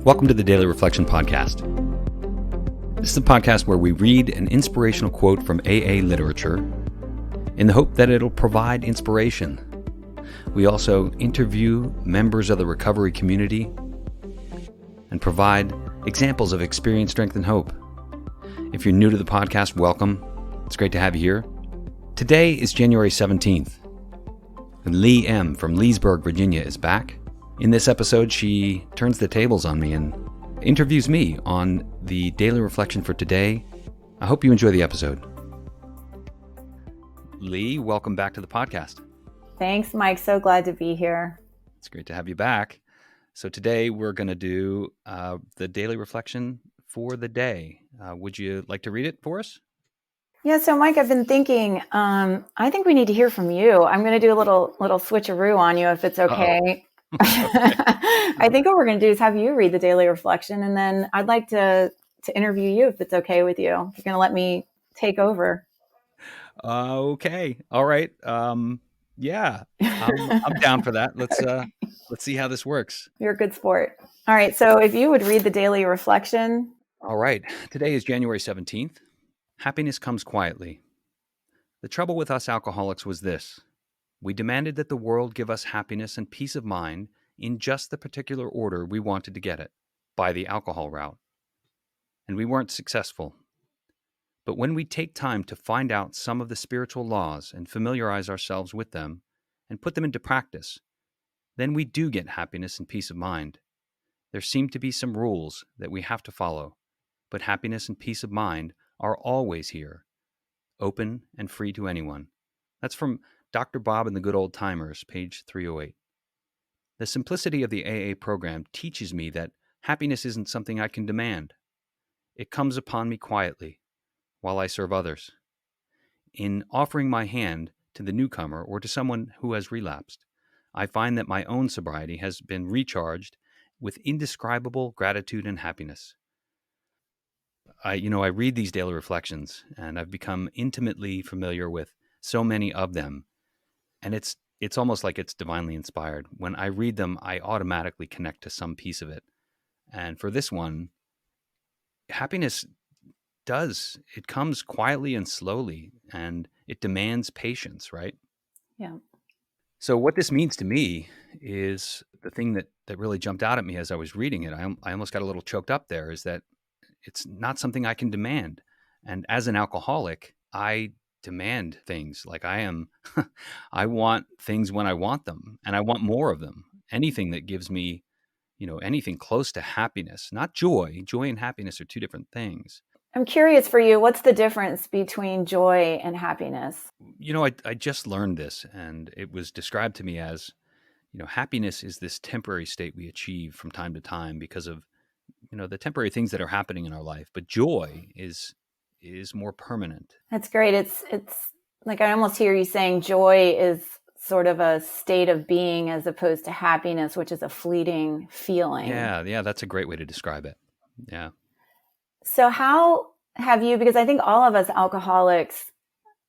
Welcome to the Daily Reflection Podcast. This is a podcast where we read an inspirational quote from AA literature in the hope that it'll provide inspiration. We also interview members of the recovery community and provide examples of experience, strength, and hope. If you're new to the podcast, welcome. It's great to have you here. Today is January 17th, and Lee M. from Leesburg, Virginia is back. In this episode, she turns the tables on me and interviews me on the daily reflection for today. I hope you enjoy the episode. Lee, welcome back to the podcast. Thanks, Mike. So glad to be here. It's great to have you back. So today we're going to do the daily reflection for the day. Would you like to read it for us? Yeah, so Mike, I've been thinking, I think we need to hear from you. I'm going to do a little switcheroo on you if it's okay. I think what we're going to do is have you read the daily reflection, and then I'd like to interview you if it's okay with you. If you're going to let me take over. Okay. All right. Yeah, I'm down for that. Let's see how this works. You're a good sport. All right. So if you would read the daily reflection. All right. Today is January 17th. Happiness comes quietly. The trouble with us alcoholics was this. We demanded that the world give us happiness and peace of mind in just the particular order we wanted to get it, by the alcohol route. And we weren't successful. But when we take time to find out some of the spiritual laws and familiarize ourselves with them and put them into practice, then we do get happiness and peace of mind. There seem to be some rules that we have to follow, but happiness and peace of mind are always here, open and free to anyone. That's from Dr. Bob and the Good Old-Timers, page 308. The simplicity of the AA program teaches me that happiness isn't something I can demand. It comes upon me quietly while I serve others. In offering my hand to the newcomer or to someone who has relapsed, I find that my own sobriety has been recharged with indescribable gratitude and happiness. I read these daily reflections, and I've become intimately familiar with so many of them. And it's almost like it's divinely inspired. When I read them, I automatically connect to some piece of it. And for this one, happiness it comes quietly and slowly, and it demands patience, right? Yeah. So what this means to me is the thing that really jumped out at me as I was reading it. I almost got a little choked up there, is that it's not something I can demand. And as an alcoholic, I demand things. Like I want things when I want them, and I want more of them. Anything that gives me, anything close to happiness, not joy. Joy and happiness are two different things. I'm curious for you, what's the difference between joy and happiness? I just learned this, and it was described to me as, happiness is this temporary state we achieve from time to time because of, the temporary things that are happening in our life. But joy is more permanent. That's great. It's like I almost hear you saying joy is sort of a state of being as opposed to happiness, which is a fleeting feeling. Yeah, that's a great way to describe it. Yeah. So how have you, because I think all of us alcoholics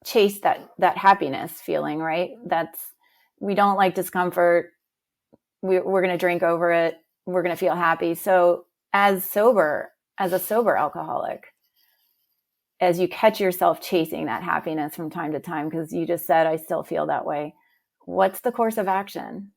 chase that happiness feeling, right? We don't like discomfort. We're going to drink over it. We're going to feel happy. So as a sober alcoholic, as you catch yourself chasing that happiness from time to time, because you just said, I still feel that way, what's the course of action?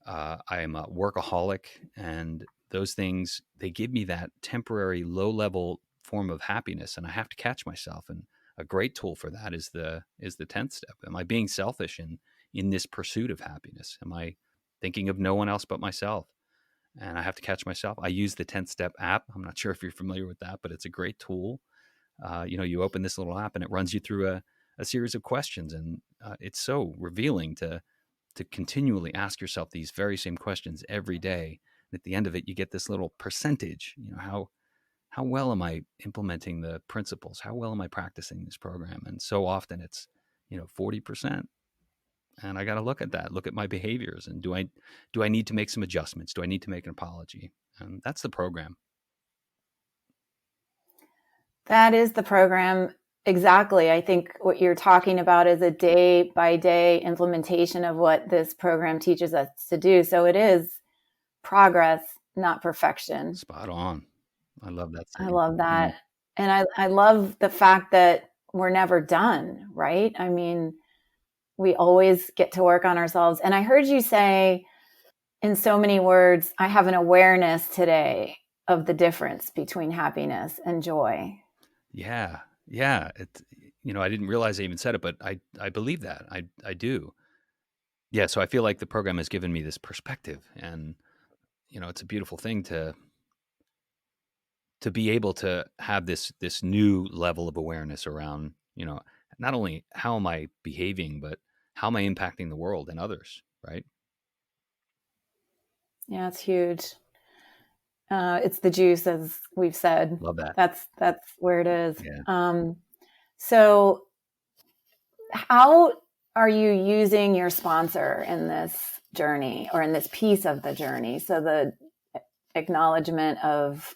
I am a workaholic, and those things, they give me that temporary low-level form of happiness, and I have to catch myself. And a great tool for that is the 10th step. Am I being selfish in this pursuit of happiness? Am I thinking of no one else but myself? And I have to catch myself. I use the 10th step app. I'm not sure if you're familiar with that, but it's a great tool. You open this little app and it runs you through a series of questions, and it's so revealing to continually ask yourself these very same questions every day. And at the end of it, you get this little percentage. How well am I implementing the principles? How well am I practicing this program? And so often it's 40%. And I got to look at that, look at my behaviors, and do I need to make some adjustments? Do I need to make an apology? And that's the program. That is the program. Exactly. I think what you're talking about is a day by day implementation of what this program teaches us to do. So it is progress not perfection. Spot on. I love that I saying. love Yeah. that. And I love the fact that we're never done, right? I mean, we always get to work on ourselves. And I heard you say in so many words, I have an awareness today of the difference between happiness and joy. Yeah. Yeah. I didn't realize I even said it, but I believe that. I do. Yeah. So I feel like the program has given me this perspective, and, it's a beautiful thing to be able to have this new level of awareness around, not only how am I behaving, but how am I impacting the world and others, right? Yeah, it's huge. It's the juice, as we've said. Love that. That's where it is. Yeah. So, how are you using your sponsor in this journey or in this piece of the journey? So the acknowledgement of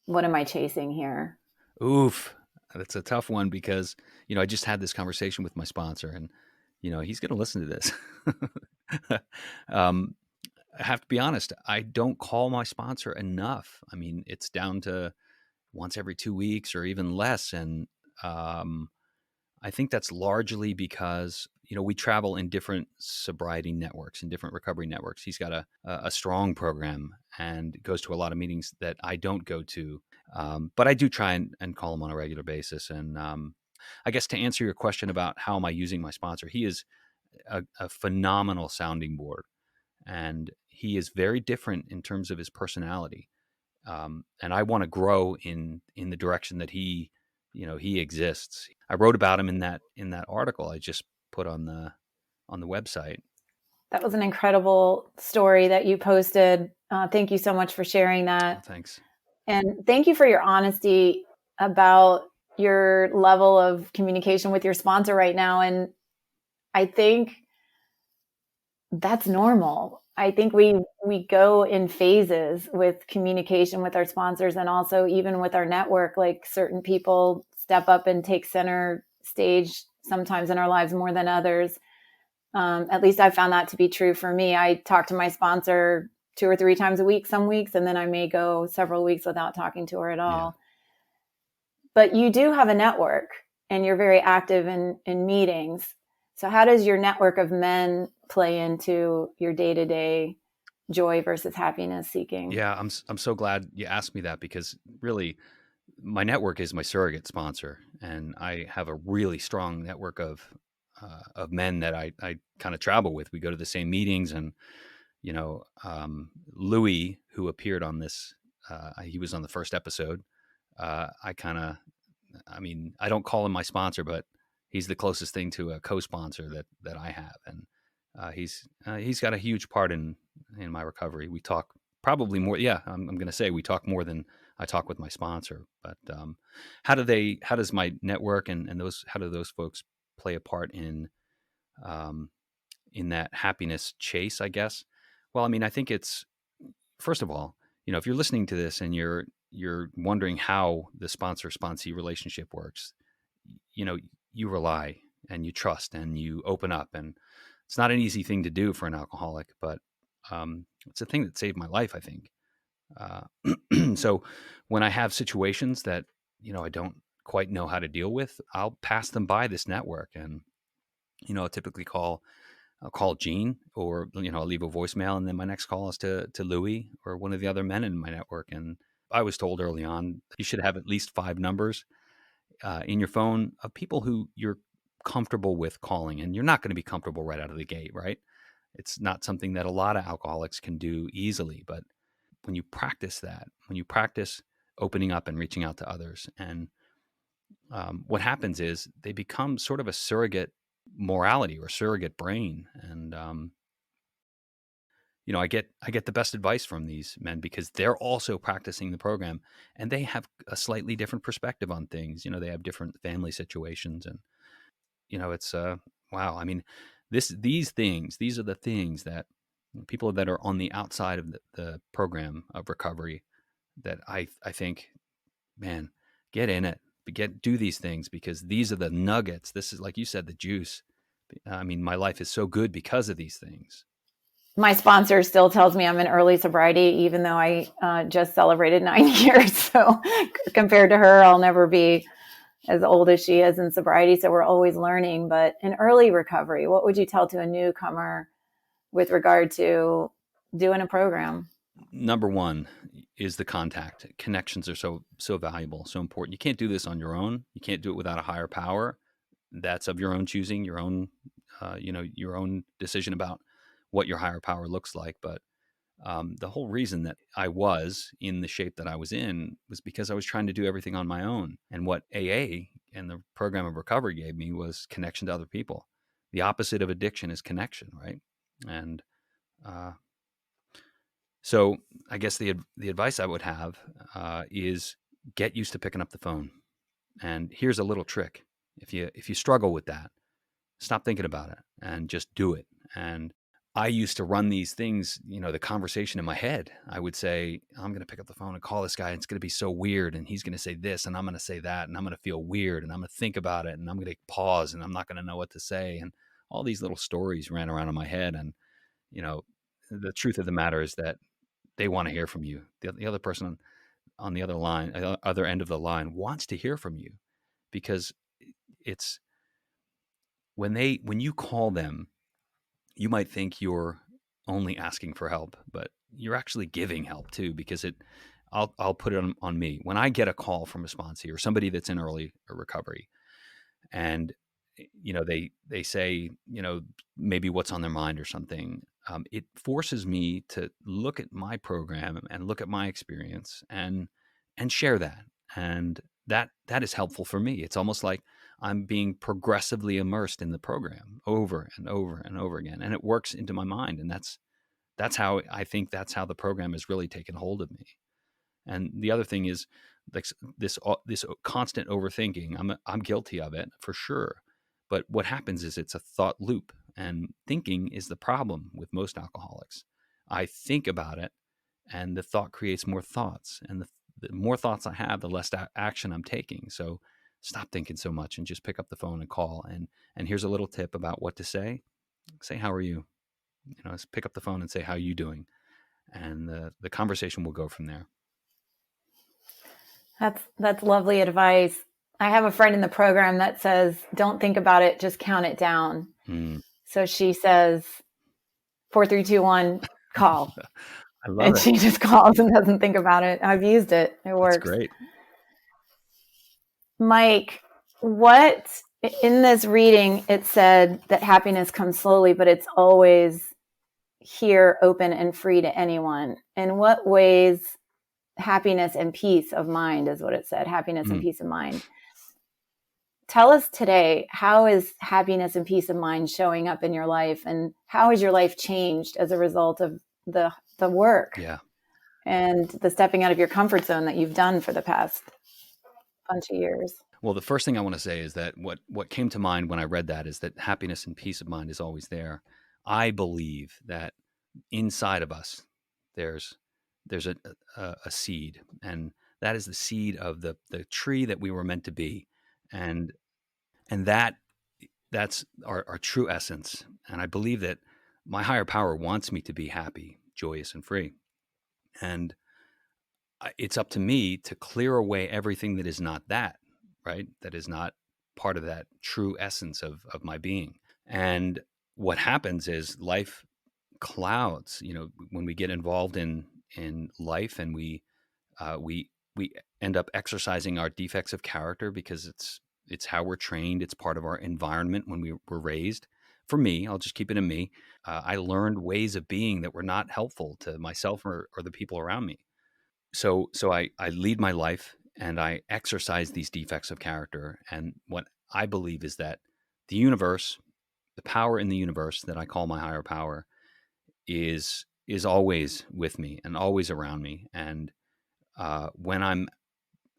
what am I chasing here? Oof. That's a tough one because, I just had this conversation with my sponsor, and, he's going to listen to this. um, I have to be honest, I don't call my sponsor enough. I mean, it's down to once every 2 weeks or even less. And, I think that's largely because, we travel in different sobriety networks, in different recovery networks. He's got a strong program and goes to a lot of meetings that I don't go to. But I do try and call him on a regular basis. And, I guess to answer your question about how am I using my sponsor, he is a phenomenal sounding board, and he is very different in terms of his personality. And I want to grow in the direction that he exists. I wrote about him in that article I just put on the website. That was an incredible story that you posted. Thank you so much for sharing Oh, that. thanks. And thank you for your honesty about your level of communication with your sponsor right now. And I think that's normal. I think we go in phases with communication with our sponsors and also even with our network. Like certain people step up and take center stage sometimes in our lives more than others. At least I found that to be true for me. I talk to my sponsor 2 or 3 times a week some weeks, and then I may go several weeks without talking to her at Yeah. all. But you do have a network and you're very active in meetings. So how does your network of men play into your day-to-day joy versus happiness seeking? Yeah, I'm so glad you asked me that, because really my network is my surrogate sponsor, and I have a really strong network of men that I kind of travel with. We go to the same meetings, and, Louis, who appeared on this, he was on the first episode. I kind of, I mean, I don't call him my sponsor, but he's the closest thing to a co-sponsor that I have, and he's got a huge part in my recovery. We talk probably more. Yeah, I'm going to say we talk more than I talk with my sponsor. But, how does my network and those how do those folks play a part um, in that happiness chase, I guess? Well, I mean, I think it's, first of all, if you're listening to this and you're wondering how the sponsor sponsee relationship works, you know, you rely and you trust and you open up, and it's not an easy thing to do for an alcoholic, but, it's a thing that saved my life, I think. So when I have situations that, I don't quite know how to deal with, I'll pass them by this network, and, I'll typically I'll call Gene, or, I'll leave a voicemail, and then my next call is to Louis or one of the other men in my network. And I was told early on you should have at least 5 numbers in your phone of people who you're comfortable with calling, and you're not going to be comfortable right out of the gate, right? It's not something that a lot of alcoholics can do easily, but when you practice that, when you practice opening up and reaching out to others, and, what happens is they become sort of a surrogate morality or surrogate brain. And, I get the best advice from these men because they're also practicing the program, and they have a slightly different perspective on things. They have different family situations, and, it's wow. I mean, these are the things that people that are on the outside of the program of recovery, that I think, man, get in it, do these things, because these are the nuggets. This is, like you said, the juice. I mean, my life is so good because of these things. my sponsor still tells me I'm in early sobriety, even though I just celebrated 9 years. So compared to her, I'll never be as old as she is in sobriety. So we're always learning. But in early recovery, what would you tell to a newcomer with regard to doing a program? Number one is the contact. Connections are so valuable, so important. You can't do this on your own. You can't do it without a higher power that's of your own choosing, your own your own decision about what your higher power looks like. But the whole reason that I was in the shape that I was in was because I was trying to do everything on my own. And what AA and the program of recovery gave me was connection to other people. The opposite of addiction is connection, right? And uh, so I guess the advice I would have is get used to picking up the phone. And here's a little trick: if you struggle with that, stop thinking about it and just do it. And I used to run these things, the conversation in my head. I would say, I'm going to pick up the phone and call this guy. And it's going to be so weird. And he's going to say this, and I'm going to say that, and I'm going to feel weird, and I'm going to think about it, and I'm going to pause, and I'm not going to know what to say. And all these little stories ran around in my head. And, the truth of the matter is that they want to hear from you. The other person on the other end of the line wants to hear from you, because it's when you call them, you might think you're only asking for help, but you're actually giving help too, because I'll put it on me. When I get a call from a sponsee or somebody that's in early recovery, and they say, maybe what's on their mind or something, it forces me to look at my program and look at my experience and share that. And that is helpful for me. It's almost like I'm being progressively immersed in the program over and over and over again, and it works into my mind. And that's how I think that's how the program has really taken hold of me. And the other thing is, like, this constant overthinking. I'm guilty of it for sure. But what happens is it's a thought loop, and thinking is the problem with most alcoholics. I think about it, and the thought creates more thoughts, and the more thoughts I have, the less action I'm taking. So stop thinking so much and just pick up the phone and call. And here's a little tip about what to say. Say, how are you? Just pick up the phone and say, how are you doing? And the conversation will go from there. That's lovely advice. I have a friend in the program that says, don't think about it, just count it down. So she says, 4, 3, 2, 1, call. I love And it. she just calls and doesn't think about it. I've used it. It works. That's great. Mike, what in this reading, it said that happiness comes slowly, but it's always here, open and free to anyone. In what ways happiness and peace of mind is what it said, happiness and peace of mind. Tell us today, how is happiness and peace of mind showing up in your life, and how has your life changed as a result of the work and the stepping out of your comfort zone that you've done for the past bunch of years? Well, the first thing I want to say is that what came to mind when I read that is that happiness and peace of mind is always there. I believe that inside of us, there's a seed, and that is the seed of the tree that we were meant to be, and that's our true essence. And I believe that my higher power wants me to be happy, joyous, and free. And it's up to me to clear away everything that is not that, right? That is not part of that true essence of my being. And what happens is life clouds, when we get involved in life, and we end up exercising our defects of character, because it's how we're trained. It's part of our environment when we were raised. For me, I'll just keep it in me. I learned ways of being that were not helpful to myself or the people around me. So I lead my life, and I exercise these defects of character. And what I believe is that the universe, the power in the universe that I call my higher power, is always with me and always around me. And when I'm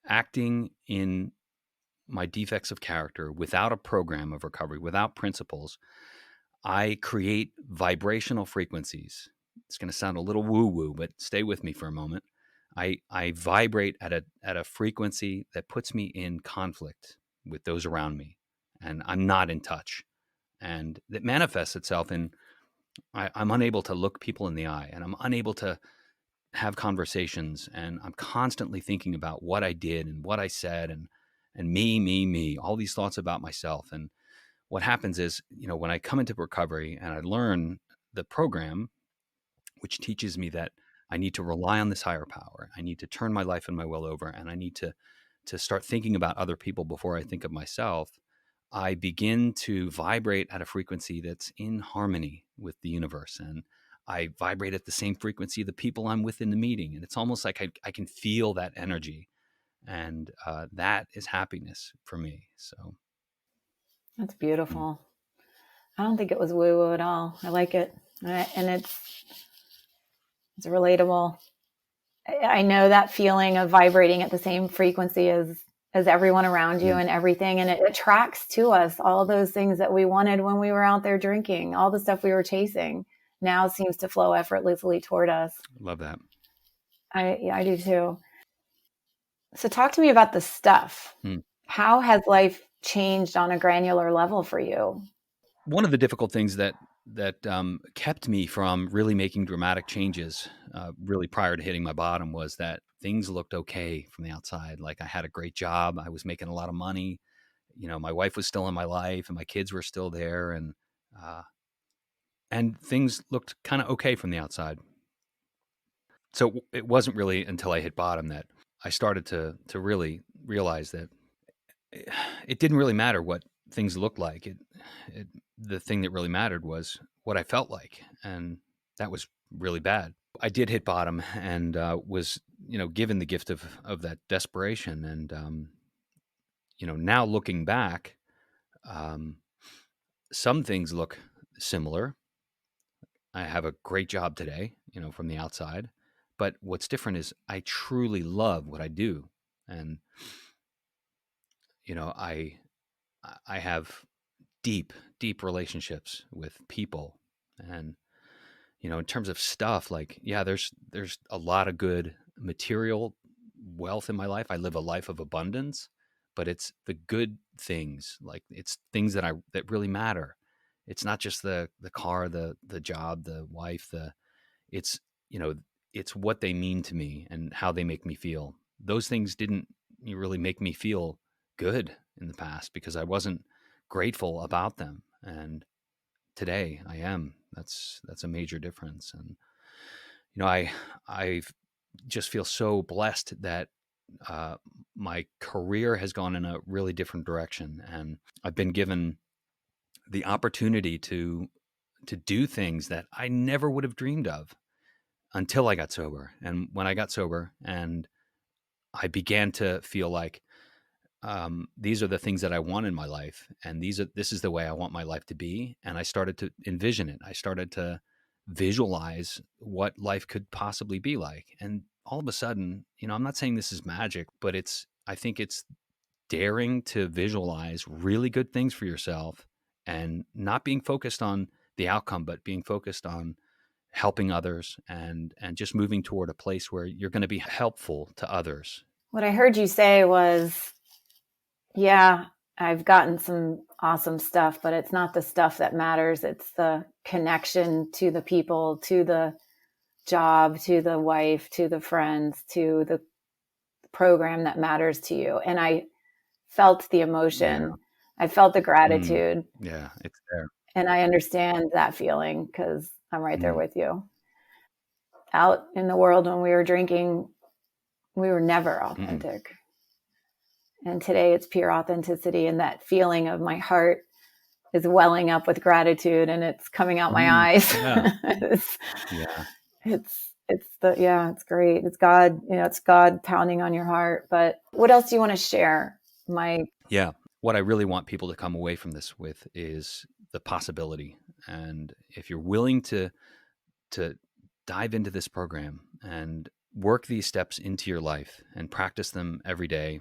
acting in my defects of character without a program of recovery, without principles, I create vibrational frequencies. It's going to sound a little woo-woo, but stay with me for a moment. I vibrate at a frequency that puts me in conflict with those around me, and I'm not in touch. And that manifests itself in I'm unable to look people in the eye, and I'm unable to have conversations, and I'm constantly thinking about what I did and what I said, and me, all these thoughts about myself. And what happens is, when I come into recovery and I learn the program, which teaches me that I need to rely on this higher power, I need to turn my life and my will over, and I need to start thinking about other people before I think of myself. I begin to vibrate at a frequency that's in harmony with the universe. And I vibrate at the same frequency of the people I'm with in the meeting. And it's almost like I can feel that energy. And that is happiness for me. So That's mm, beautiful. I don't think it was woo woo at all. I like it. And it's relatable. I know that feeling of vibrating at the same frequency as everyone around you mm, and everything. And it attracts to us all those things that we wanted when we were out there drinking, all the stuff we were chasing now seems to flow effortlessly toward us. love that. I do too. So talk to me about the stuff. Mm. How has life changed on a granular level for you? One of the difficult things that kept me from really making dramatic changes, really prior to hitting my bottom, was that things looked okay from the outside. Like I had a great job, I was making a lot of money. My wife was still in my life, and my kids were still there, uh, and things looked kind of okay from the outside. So it wasn't really until I hit bottom that I started to really realize that it didn't really matter what things looked like. It The thing that really mattered was what I felt like, and that was really bad. I did hit bottom, and was given the gift of that desperation, and now looking back, um, some things look similar. I have a great job today, from the outside, but what's different is I truly love what I do, and I have deep, deep relationships with people. And, in terms of stuff, like, yeah, there's a lot of good material wealth in my life. I live a life of abundance, but it's the good things, like it's things that really matter. It's not just the car, the job, the wife, it's, you know, it's what they mean to me and how they make me feel. Those things didn't really make me feel good in the past because I wasn't grateful about them. And today I am. That's a major difference. And I just feel so blessed that uh, my career has gone in a really different direction, and I've been given the opportunity to do things that I never would have dreamed of until I got sober. And when I got sober and I began to feel like, these are the things that I want in my life, and this is the way I want my life to be. And I started to envision it. I started to visualize what life could possibly be like. And all of a sudden, I'm not saying this is magic, but I think it's daring to visualize really good things for yourself and not being focused on the outcome, but being focused on helping others, and just moving toward a place where you're going to be helpful to others. What I heard you say was, yeah, I've gotten some awesome stuff, but it's not the stuff that matters. It's the connection to the people, to the job, to the wife, to the friends, to the program that matters to you. And I felt the Yeah. emotion. I felt the Mm. gratitude. Yeah, it's there. And I understand that feeling because I'm right there Mm. with you. Out in the world when we were drinking, we were never Mm-mm. authentic. And today it's pure authenticity. And that feeling of my heart is welling up with gratitude and it's coming out my Mm. eyes. Yeah. it's, Yeah. it's great. It's God, it's God pounding on your heart. But what else do you want to share? Yeah. What I really want people to come away from this with is the possibility. And if you're willing to dive into this program and work these steps into your life and practice them every day.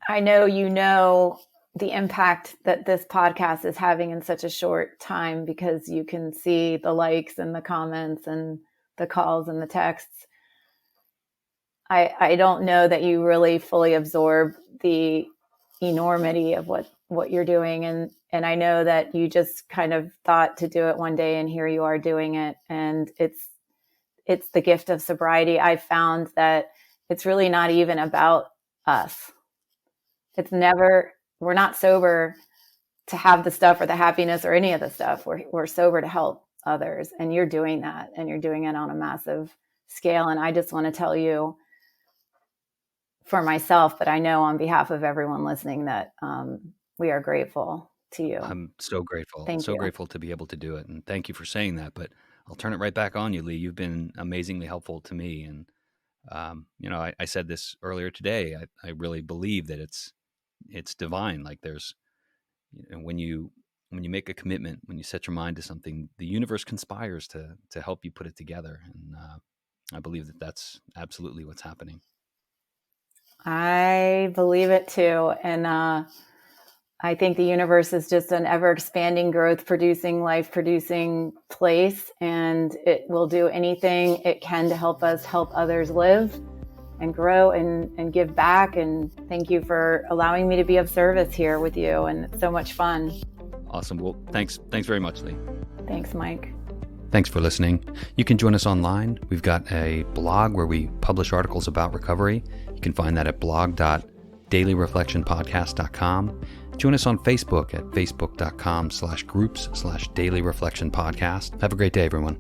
I know the impact that this podcast is having in such a short time because you can see the likes and the comments and the calls and the texts. I don't know that you really fully absorb the enormity of what what you're doing. And I know that you just kind of thought to do it one day, and here you are doing it. And it's the gift of sobriety. I found that it's really not even about us. We're not sober to have the stuff or the happiness or any of the stuff. We're sober to help others. And you're doing that, and you're doing it on a massive scale. And I just want to tell you, for myself, but I know on behalf of everyone listening, that we are grateful to you. I'm so grateful. Thank you. Grateful to be able to do it. And thank you for saying that. But I'll turn it right back on you, Lee. You've been amazingly helpful to me. And, I said this earlier today. I really believe that it's divine. Like when you make a commitment, when you set your mind to something, the universe conspires to help you put it together. And I believe that that's absolutely what's happening. I believe it too. And I think the universe is just an ever expanding, growth producing, life producing place. And it will do anything it can to help us help others live and grow and give back. And thank you for allowing me to be of service here with you. And it's so much fun. Awesome. Well, thanks very much, Lee. Thanks, Mike. Thanks for listening. You can join us online. We've got a blog where we publish articles about recovery. You can find that at blog.dailyreflectionpodcast.com. Join us on Facebook at facebook.com/groups/dailyreflectionpodcast. Have a great day, everyone.